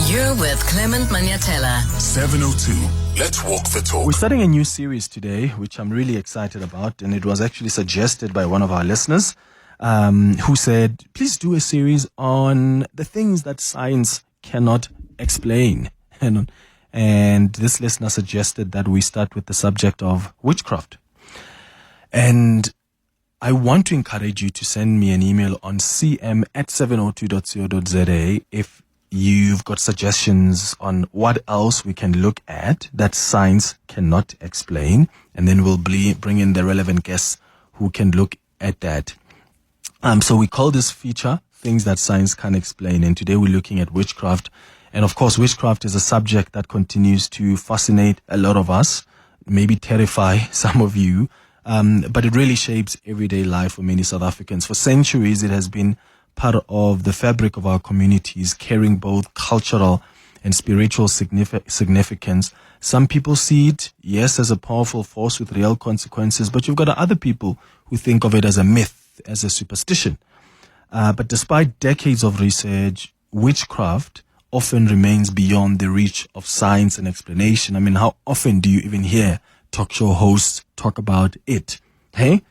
You're with Clement Manyathela. 702. Let's walk the talk. We're starting a new series today, which I'm really excited about, and it was actually suggested by one of our listeners, who said, please do a series on the things that science cannot explain. And this listener suggested that we start with the subject of witchcraft. And I want to encourage you to send me an email on cm@702.co.za if you've got suggestions on what else we can look at that science cannot explain, and then we'll bring in the relevant guests who can look at that. So we call this feature Things That Science Can't Explain, and today we're looking at witchcraft. And of course, witchcraft is a subject that continues to fascinate a lot of us, maybe terrify some of you, but it really shapes everyday life for many South Africans. For centuries, it has been part of the fabric of our communities, carrying both cultural and spiritual significance. Some people see it, yes, as a powerful force with real consequences, but you've got other people who think of it as a myth, as a superstition. But despite decades of research, witchcraft often remains beyond the reach of science and explanation. I mean, how often do you even hear talk show hosts talk about it? Hey?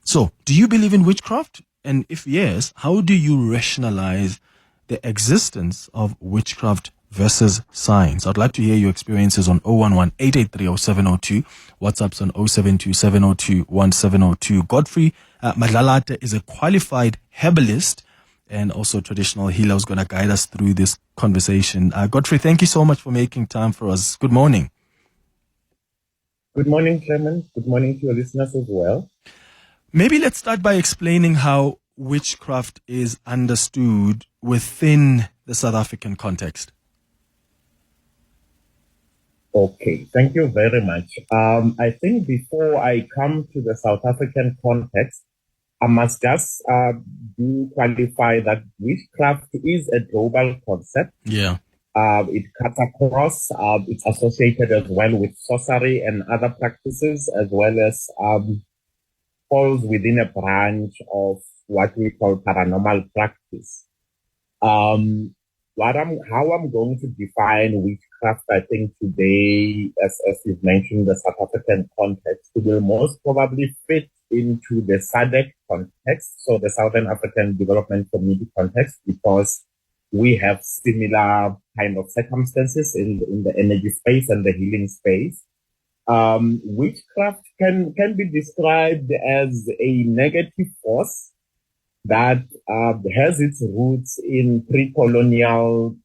So, do you believe in witchcraft? And if yes, how do you rationalize the existence of witchcraft versus science? I'd like to hear your experiences on 011-883-0702. WhatsApp's on 072-702-1702. Godfrey Madlalate is a qualified herbalist and also traditional healer who's going to guide us through this conversation. Godfrey, thank you so much for making time for us. Good morning. Good morning, Clement. Good morning to your listeners as well. Maybe let's start by explaining how witchcraft is understood within the South African context. Okay, thank you very much. I think before I come to the South African context, I must just do qualify that witchcraft is a global concept. Yeah. It cuts across, it's associated as well with sorcery and other practices, as well as falls within a branch of what we call paranormal practice. How I'm going to define witchcraft, I think today, as you've mentioned, the South African context, it will most probably fit into the SADC context, so the Southern African Development Community context, because we have similar kind of circumstances in the energy space and the healing space. Witchcraft can be described as a negative force that has its roots in pre-colonial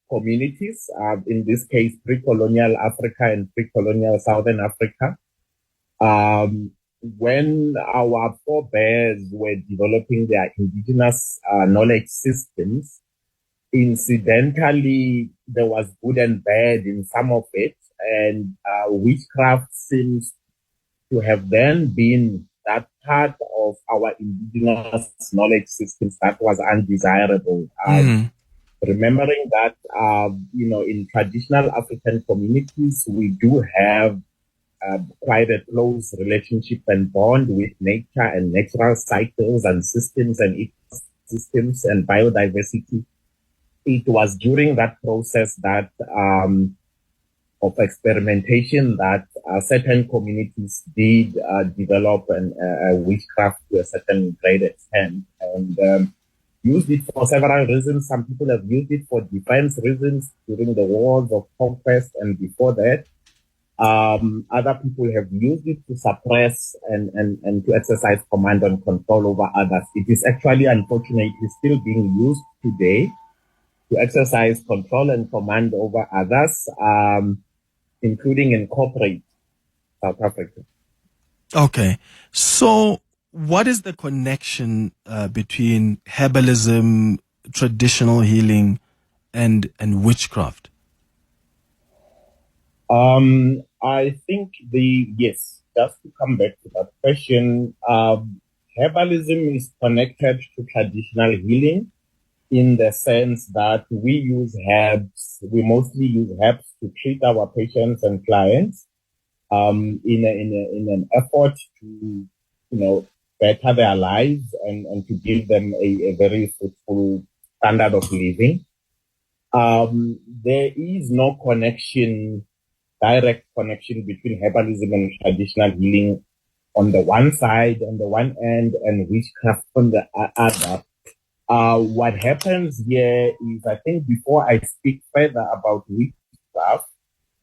communities, in this case, pre-colonial Africa and pre-colonial Southern Africa. When our forebears were developing their indigenous knowledge systems, incidentally, there was good and bad in some of it, and witchcraft seems to have then been that part of our indigenous knowledge systems that was undesirable. Remembering that, in traditional African communities, we do have quite a close relationship and bond with nature and natural cycles and systems and ecosystems and biodiversity. It was during that process that of experimentation that certain communities did develop witchcraft to a certain great extent, and used it for several reasons. Some people have used it for defense reasons during the wars of conquest and before that. Other people have used it to suppress and to exercise command and control over others. It is actually, unfortunately, still being used today to exercise control and command over others, including in corporate South Africa. Okay. So what is the connection between herbalism, traditional healing, and witchcraft? I think just to come back to that question, herbalism is connected to traditional healing in the sense that we mostly use herbs to treat our patients and clients, in an effort to, better their lives and to give them a very fruitful standard of living. There is no direct connection between herbalism and traditional healing on the one side, on the one end, and witchcraft on the other. What happens here is, I think before I speak further about witchcraft,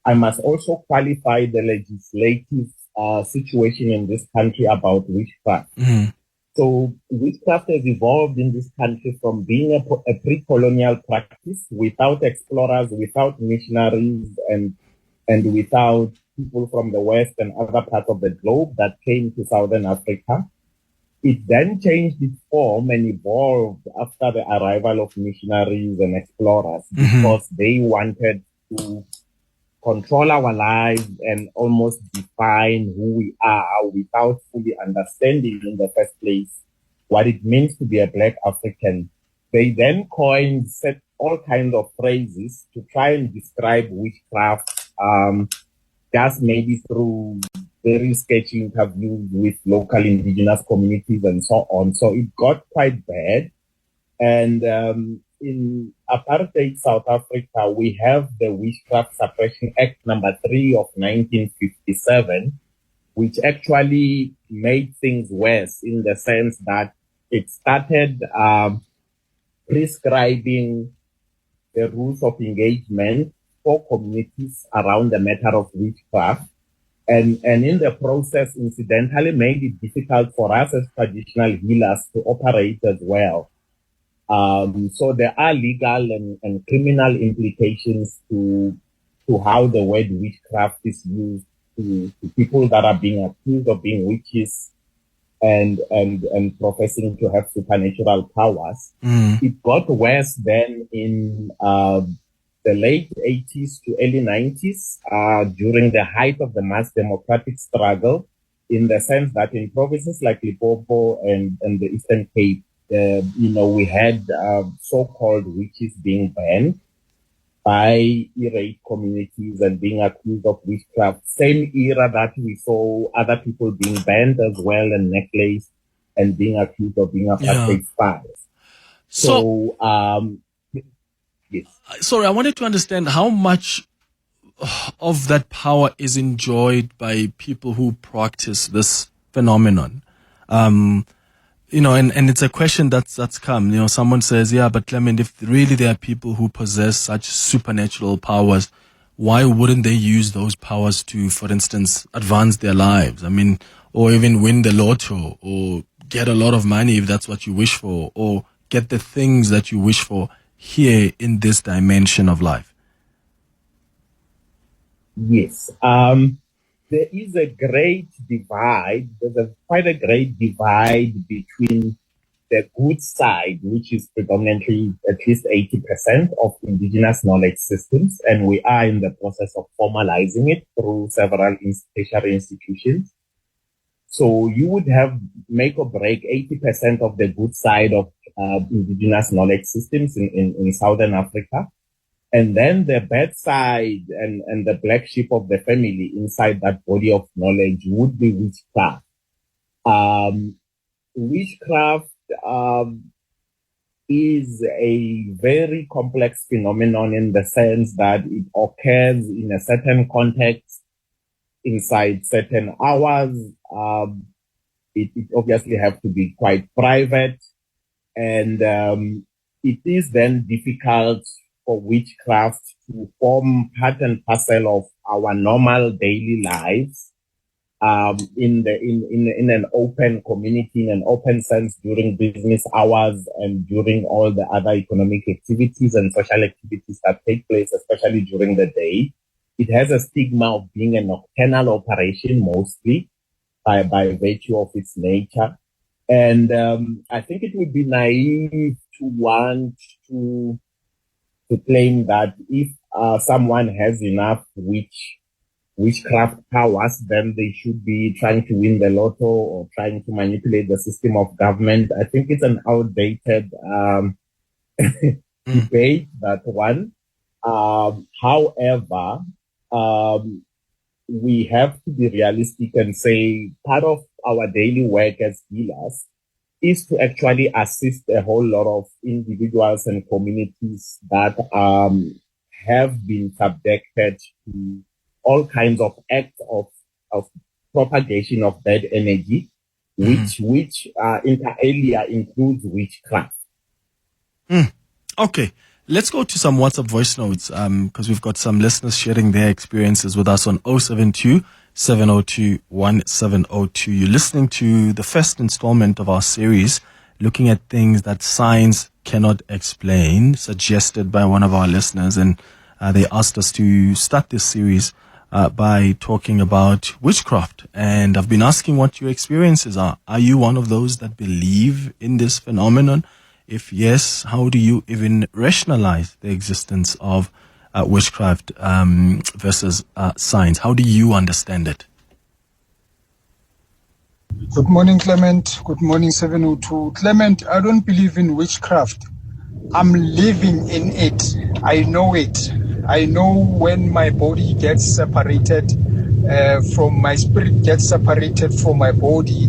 I must also qualify the legislative situation in this country about witchcraft. Mm. So witchcraft has evolved in this country from being a pre-colonial practice without explorers, without missionaries, and without people from the West and other parts of the globe that came to Southern Africa. It then changed its form and evolved after the arrival of missionaries and explorers because they wanted to control our lives and almost define who we are without fully understanding in the first place what it means to be a Black African. They then coined all kinds of phrases to try and describe witchcraft, just maybe through very sketchy interviews with local indigenous communities and so on. So it got quite bad. And in apartheid South Africa, we have the Witchcraft Suppression Act number 3 of 1957, which actually made things worse in the sense that it started prescribing the rules of engagement for communities around the matter of witchcraft. And in the process, incidentally, made it difficult for us as traditional healers to operate as well. So there are legal and criminal implications to how the word witchcraft is used to people that are being accused of being witches and professing to have supernatural powers. It got worse then in the late 80s to early 90s, during the height of the mass democratic struggle, in the sense that in provinces like Limpopo and the Eastern Cape, we had so-called witches being banned by irate communities and being accused of witchcraft. Same era that we saw other people being banned as well and necklaced and being accused of being apartheid spies. So, yes. Sorry, I wanted to understand how much of that power is enjoyed by people who practice this phenomenon. And it's a question that's come. Someone says, yeah, but Clement, if really there are people who possess such supernatural powers, why wouldn't they use those powers to, for instance, advance their lives? I mean, or even win the lotto, or get a lot of money if that's what you wish for, or get the things that you wish for here in this dimension of life? Yes. There is a great divide. There's quite a great divide between the good side, which is predominantly at least 80% of indigenous knowledge systems, and we are in the process of formalizing it through several tertiary institutions. So you would have make or break 80% of the good side of indigenous knowledge systems in Southern Africa. And then the bad side and the black sheep of the family inside that body of knowledge would be witchcraft. Witchcraft is a very complex phenomenon in the sense that it occurs in a certain context, inside certain hours. It obviously have to be quite private, and it is then difficult for witchcraft to form part and parcel of our normal daily lives, in an open community, in an open sense during business hours and during all the other economic activities and social activities that take place, especially during the day. It has a stigma of being a nocturnal operation mostly by virtue of its nature. And I think it would be naive to want to claim that if someone has enough witchcraft powers, then they should be trying to win the lotto or trying to manipulate the system of government. I think it's an outdated debate, that one. However, we have to be realistic and say part of our daily work as healers is to actually assist a whole lot of individuals and communities that have been subjected to all kinds of acts of propagation of bad energy, which inter alia includes witchcraft. Okay. Let's go to some WhatsApp voice notes, because we've got some listeners sharing their experiences with us on 072 702 1702. You're listening to the first installment of our series, looking at things that science cannot explain, suggested by one of our listeners. And they asked us to start this series by talking about witchcraft. And I've been asking what your experiences are. Are you one of those that believe in this phenomenon? If yes, how do you even rationalize the existence of witchcraft versus science? How do you understand it? Good morning, Clement. Good morning, 702. Clement, I don't believe in witchcraft. I'm living in it. I know it. I know when my body gets separated from my spirit, gets separated from my body,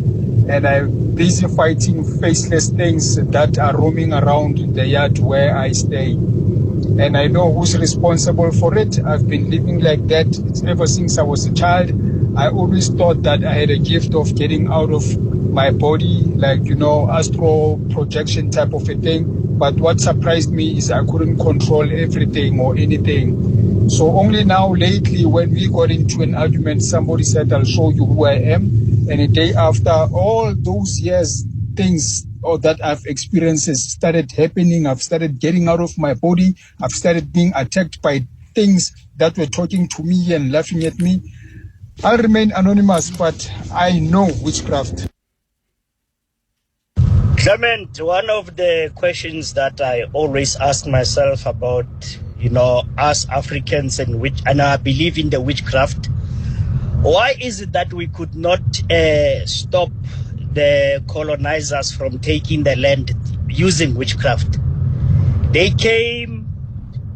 and I'm busy fighting faceless things that are roaming around the yard where I stay. And I know who's responsible for it. I've been living like that ever since I was a child. I always thought that I had a gift of getting out of my body, like, astral projection type of a thing. But what surprised me is I couldn't control everything or anything. So only now lately, when we got into an argument, somebody said, I'll show you who I am. And a day after, all those years, things that I've experienced started happening. I've started getting out of my body. I've started being attacked by things that were talking to me and laughing at me. I'll remain anonymous, but I know witchcraft. Clement, one of the questions that I always ask myself about, us Africans and I believe in the witchcraft. Why is it that we could not stop the colonizers from taking the land using witchcraft? They came,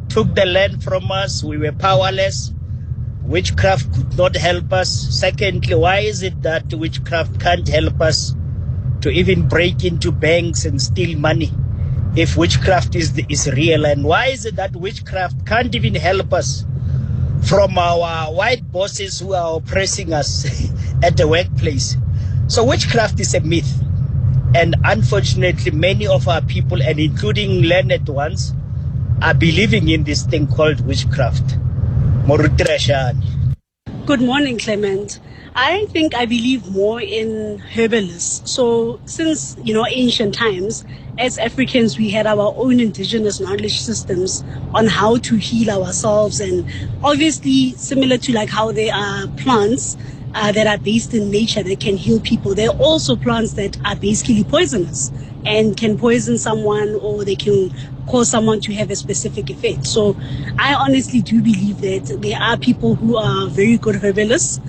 took the land from us. We were powerless. Witchcraft could not help us. Secondly, why is it that witchcraft can't help us to even break into banks and steal money if witchcraft is real? And why is it that witchcraft can't even help us from our white bosses who are oppressing us at the workplace? So witchcraft is a myth. And unfortunately, many of our people, and including learned ones, are believing in this thing called witchcraft. Good morning, Clement. I think I believe more in herbalists. So since, ancient times, as Africans, we had our own indigenous knowledge systems on how to heal ourselves. And obviously, similar to like how there are plants that are based in nature that can heal people, there are also plants that are basically poisonous and can poison someone, or they can cause someone to have a specific effect. So I honestly do believe that there are people who are very good herbalists,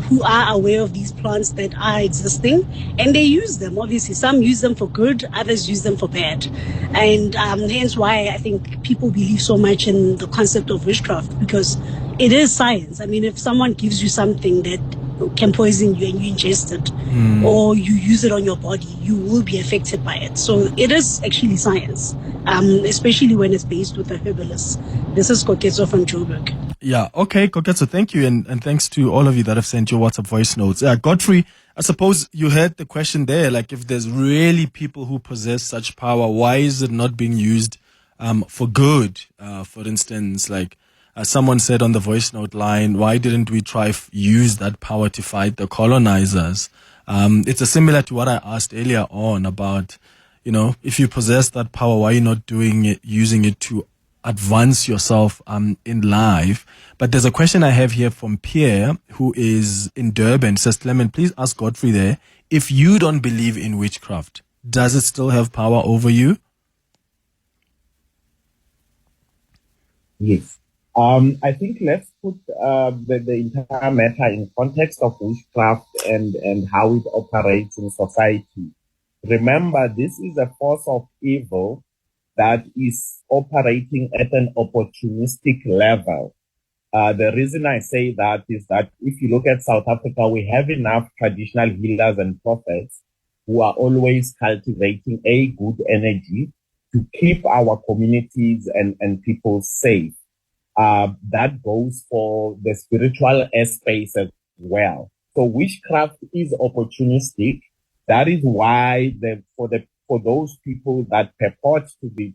who are aware of these plants that are existing, and they use them. Obviously, some use them for good, others use them for bad. And hence why I think people believe so much in the concept of witchcraft, because it is science. I mean, if someone gives you something that can poison you and you ingest it, or you use it on your body, you will be affected by it. So it is actually science, especially when it's based with a herbalist. This is Koketso from Joburg. Yeah, okay, Koketso, thank you, and thanks to all of you that have sent your WhatsApp voice notes. Godfrey, I suppose you heard the question there, like if there's really people who possess such power, why is it not being used for good? For instance, like someone said on the voice note line, why didn't we try use that power to fight the colonizers? It's a similar to what I asked earlier on about, if you possess that power, why are you not doing it, using it to advance yourself in life? But there's a question I have here from Pierre, who is in Durban. Says, Clement, please ask Godfrey there, if you don't believe in witchcraft, does it still have power over you? Yes. I think let's put the entire matter in context of witchcraft and how it operates in society. Remember, this is a force of evil that is operating at an opportunistic level. The reason I say that is that if you look at South Africa, we have enough traditional healers and prophets who are always cultivating a good energy to keep our communities and people safe. That goes for the spiritual space as well. So witchcraft is opportunistic. That is why for those people that purport to be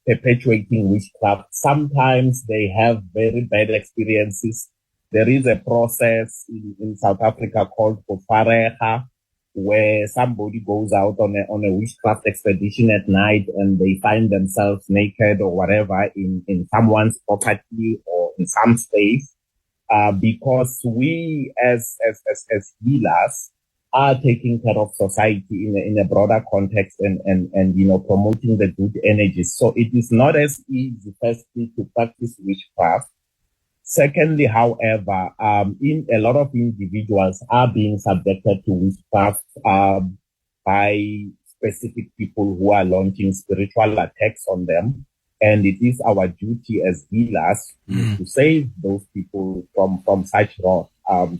perpetuating witchcraft, sometimes they have very bad experiences. There is a process in South Africa called Kofareha, where somebody goes out on a witchcraft expedition at night and they find themselves naked or whatever in someone's property or in some space, because we as healers are taking care of society in a broader context and promoting the good energies. So it is not as easy, firstly, to practice witchcraft. Secondly, however, in a lot of individuals are being subjected to witchcraft by specific people who are launching spiritual attacks on them. And it is our duty as healers to save those people from such wrath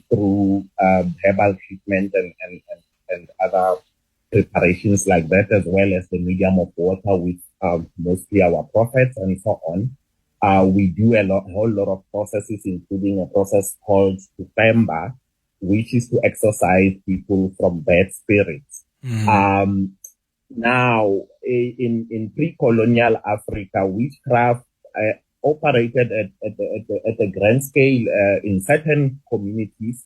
through herbal treatment and other preparations like that, as well as the medium of water with mostly our prophets and so on. We do a whole lot of processes, including a process called Tupemba, which is to exorcise people from bad spirits. Now, in pre-colonial Africa, witchcraft operated at a grand scale in certain communities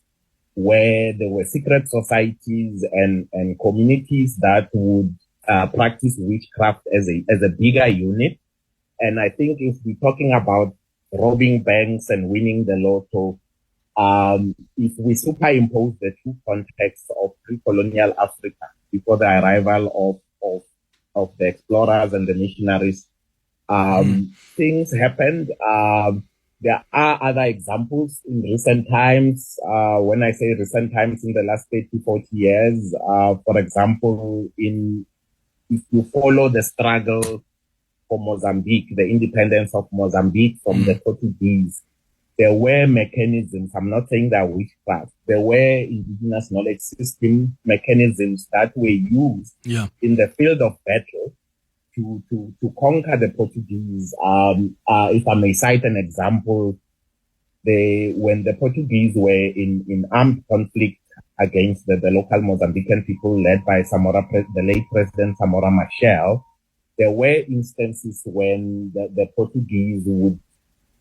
where there were secret societies and communities that would practice witchcraft as a bigger unit. And I think if we're talking about robbing banks and winning the lotto, if we superimpose the two contexts of pre-colonial Africa before the arrival of the explorers and the missionaries, things happened. There are other examples in recent times. When I say recent times, in the last 30, 40 years, for example, if you follow the struggle for Mozambique, the independence of Mozambique from the Portuguese, there were mechanisms. I'm not saying that witchcraft. There were indigenous knowledge system mechanisms that were used in the field of battle to conquer the Portuguese. If I may cite an example, when the Portuguese were in armed conflict against the local Mozambican people led by the late President Samora Machel, there were instances when the Portuguese would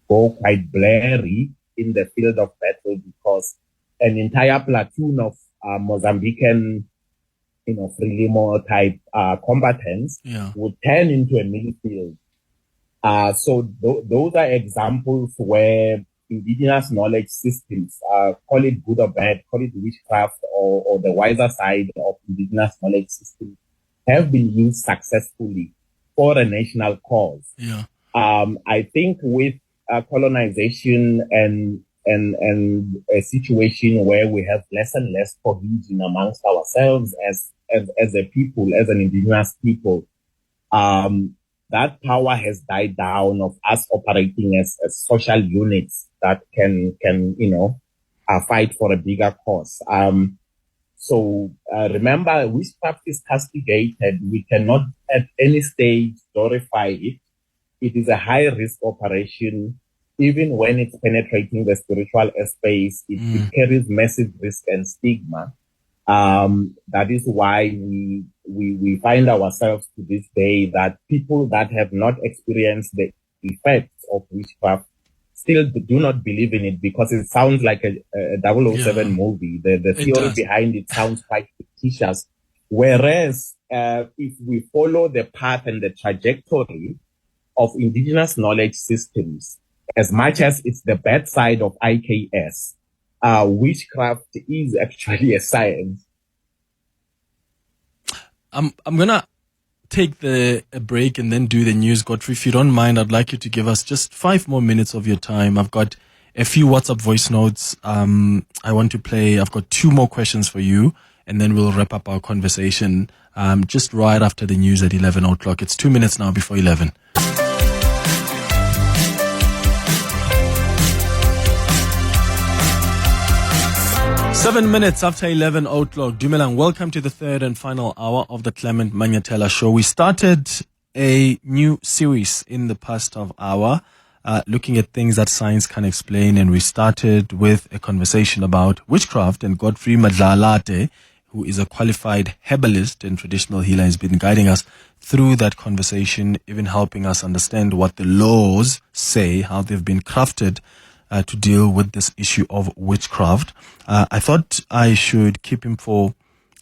go quite blurry in the field of battle because an entire platoon of Mozambican, Frelimo type combatants would turn into a mini field. So those are examples where indigenous knowledge systems, call it good or bad, call it witchcraft or the wiser side of indigenous knowledge systems, have been used successfully for a national cause. I think with colonization and a situation where we have less and less cohesion amongst ourselves as a people, as an indigenous people, that power has died down of us operating as social units that can fight for a bigger cause. So remember, witchcraft is castigated. We cannot at any stage glorify it. It is a high-risk operation. Even when it's penetrating the spiritual space, it carries massive risk and stigma. That is why we find ourselves to this day that people that have not experienced the effects of witchcraft still do not believe in it because it sounds like a 007 movie. The theory behind it sounds quite fictitious. Whereas if we follow the path and the trajectory of indigenous knowledge systems, as much as it's the bad side of IKS, witchcraft is actually a science. I'm gonna take a break and then do the news, Godfrey. If you don't mind, I'd like you to give us just 5 more minutes of your time. I've got a few WhatsApp voice notes I want to play. I've got 2 more questions for you, and then we'll wrap up our conversation just right after the news at 11 o'clock. It's 2 minutes now before 11. 7 minutes after 11 o'clock. Dumelang, welcome to the third and final hour of the Clement Manyathela Show. We started a new series in the past half hour, looking at things that science can explain, and we started with a conversation about witchcraft, and Godfrey Madlalate, who is a qualified herbalist and traditional healer, has been guiding us through that conversation, even helping us understand what the laws say, how they've been crafted to deal with this issue of witchcraft. I thought I should keep him for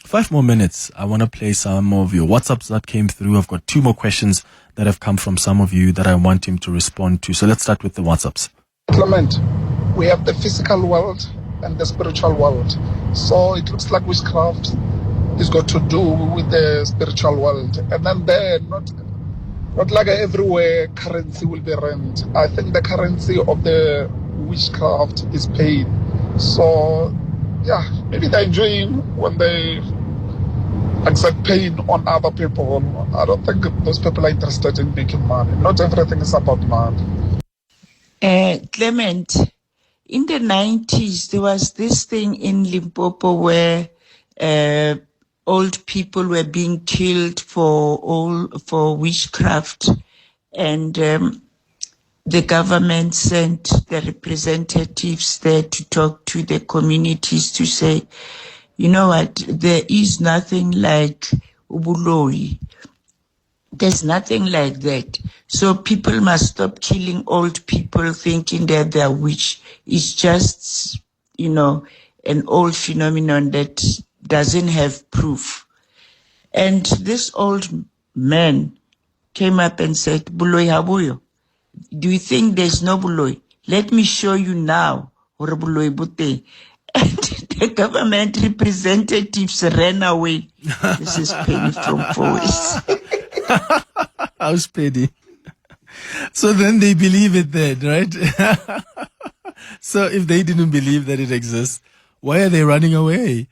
5 more minutes. I want to play some of your WhatsApps that came through. I've got 2 more questions that have come from some of you that I want him to respond to. So let's start with the WhatsApps. Clement, we have the physical world and the spiritual world. So it looks like witchcraft is got to do with the spiritual world. And then there, not like everywhere currency will be rent. I think the currency of the witchcraft is paid. So yeah, maybe they're enjoying when they accept pain on other people. I don't think those people are interested in making money. Not everything is about money. Clement, in the 90s, there was this thing in Limpopo where old people were being killed for witchcraft, and the government sent the representatives there to talk to the communities to say, you know what, there is nothing like ubuloi. There's nothing like that. So people must stop killing old people thinking that they're witch. It's just, an old phenomenon that doesn't have proof. And this old man came up and said, Buloi habuyo. Do you think there's no buloi? Let me show you now. And the government representatives ran away. This is Penny from Forest. How's Penny? So then they believe it then, right? So if they didn't believe that it exists, why are they running away?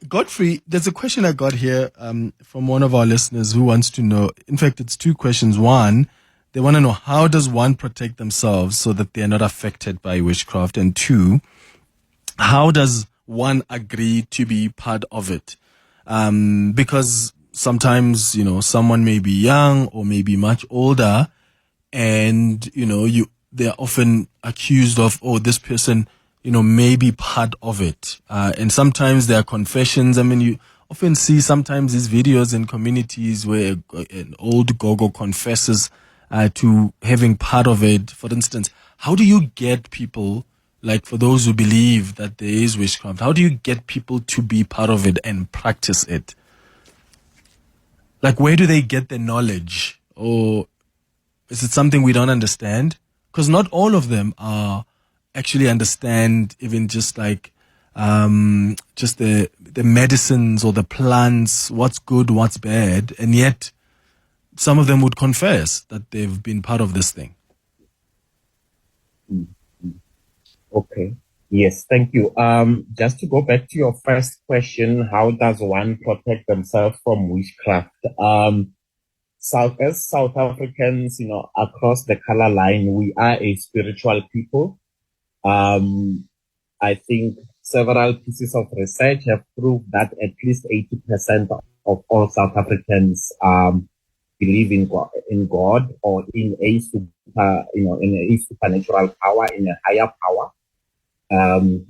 Godfrey, there's a question I got here from one of our listeners who wants to know. In fact, it's 2 questions. One, they want to know, how does one protect themselves so that they are not affected by witchcraft? And 2, how does one agree to be part of it? Because sometimes, someone may be young or maybe much older, and, they're often accused of, this person, may be part of it. And sometimes there are confessions. I mean, you often see sometimes these videos in communities where an old gogo confesses to having part of it. For instance, how do you get people, like for those who believe that there is witchcraft, how do you get people to be part of it and practice it? Like, where do they get the knowledge? Or is it something we don't understand? Because not all of them are actually understand even just like just the medicines or the plants, what's good, what's bad, and yet some of them would confess that they've been part of this thing. Okay. Yes, thank you. Just to go back to your first question, how does one protect themselves from witchcraft? As South Africans, across the color line, we are a spiritual people. I think several pieces of research have proved that at least 80% of all South Africans believe in God or in a supernatural power, in a higher power,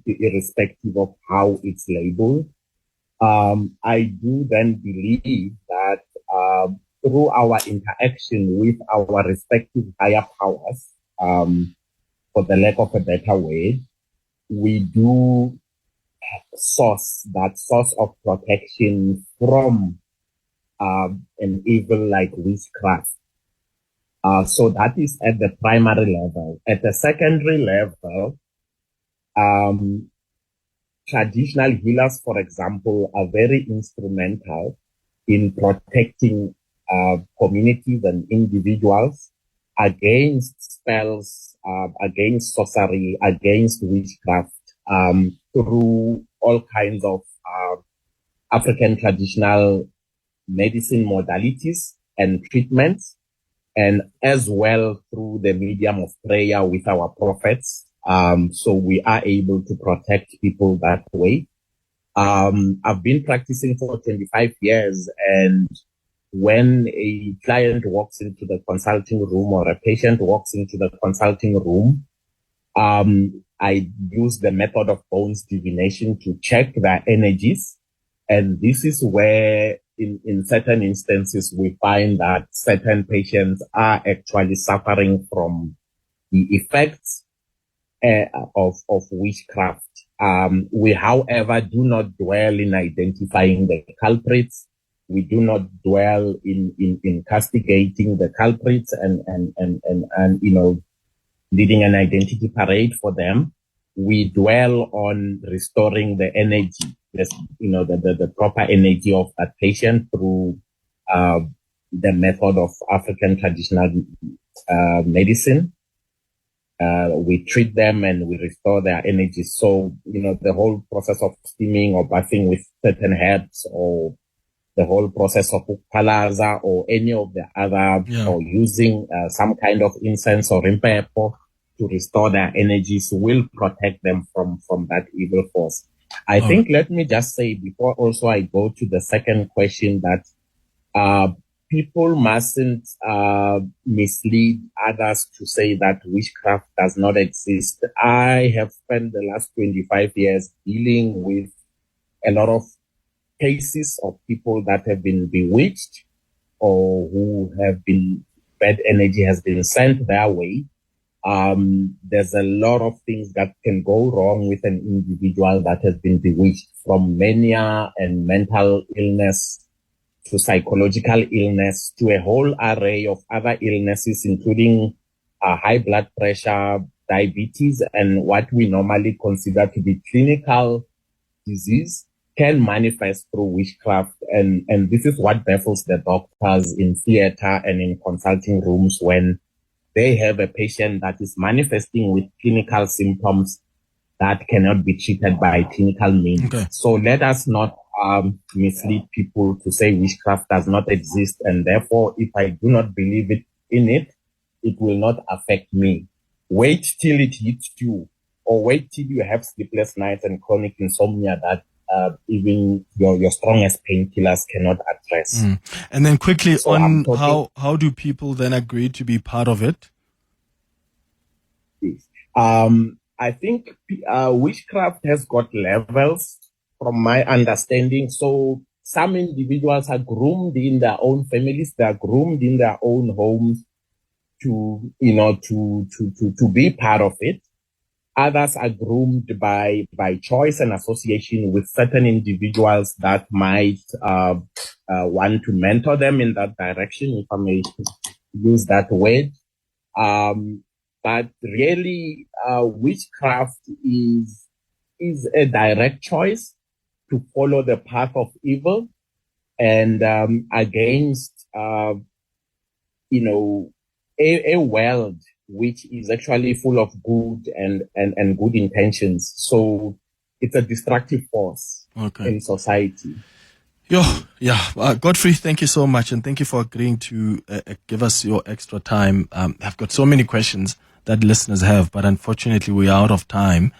irrespective of how it's labeled. I do then believe that through our interaction with our respective higher powers, for the lack of a better word, we do source of protection from an evil like witchcraft. So that is at the primary level. At the secondary level, traditional healers, for example, are very instrumental in protecting communities and individuals against spells, against sorcery, against witchcraft, through all kinds of African traditional medicine modalities and treatments, and as well through the medium of prayer with our prophets. So we are able to protect people that way. I've been practicing for 25 years, and when a client walks into the consulting room or a patient walks into the consulting room, I use the method of bones divination to check their energies. And this is where in certain instances, we find that certain patients are actually suffering from the effects of witchcraft. We, however, do not dwell in identifying the culprits. We do not dwell in castigating the culprits and leading an identity parade for them. We dwell on restoring the energy, the proper energy of that patient through the method of African traditional medicine. We treat them and we restore their energy. So, the whole process of steaming or bathing with certain herbs, or the whole process of ukpalaza or any of the other, or using some kind of incense or rimpepo to restore their energies, will protect them from that evil force. I think, let me just say before also I go to the second question, that people mustn't mislead others to say that witchcraft does not exist. I have spent the last 25 years dealing with a lot of cases of people that have been bewitched, or who have been, bad energy has been sent their way. There's a lot of things that can go wrong with an individual that has been bewitched, from mania and mental illness to psychological illness to a whole array of other illnesses, including high blood pressure, diabetes, and what we normally consider to be clinical disease can manifest through witchcraft. And this is what baffles the doctors in theater and in consulting rooms when they have a patient that is manifesting with clinical symptoms that cannot be treated by clinical means. Okay. So let us not mislead people to say witchcraft does not exist, and therefore, if I do not believe in it, it will not affect me. Wait till it hits you, or wait till you have sleepless nights and chronic insomnia that even your strongest painkillers cannot address. And then quickly on how do people then agree to be part of it? I think witchcraft has got levels, from my understanding. So some individuals are groomed in their own families, they are groomed in their own homes to be part of it. Others are groomed by choice and association with certain individuals that might want to mentor them in that direction, if I may use that word. But really, witchcraft is a direct choice to follow the path of evil and against a world which is actually full of good and good intentions. So it's a destructive force in society. Godfrey, thank you so much, and thank you for agreeing to give us your extra time. I've got so many questions that listeners have, but unfortunately we are out of time.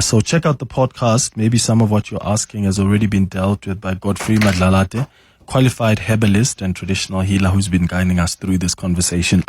So check out the podcast. Maybe some of what you're asking has already been dealt with by Godfrey Madlalate, qualified herbalist and traditional healer who's been guiding us through this conversation.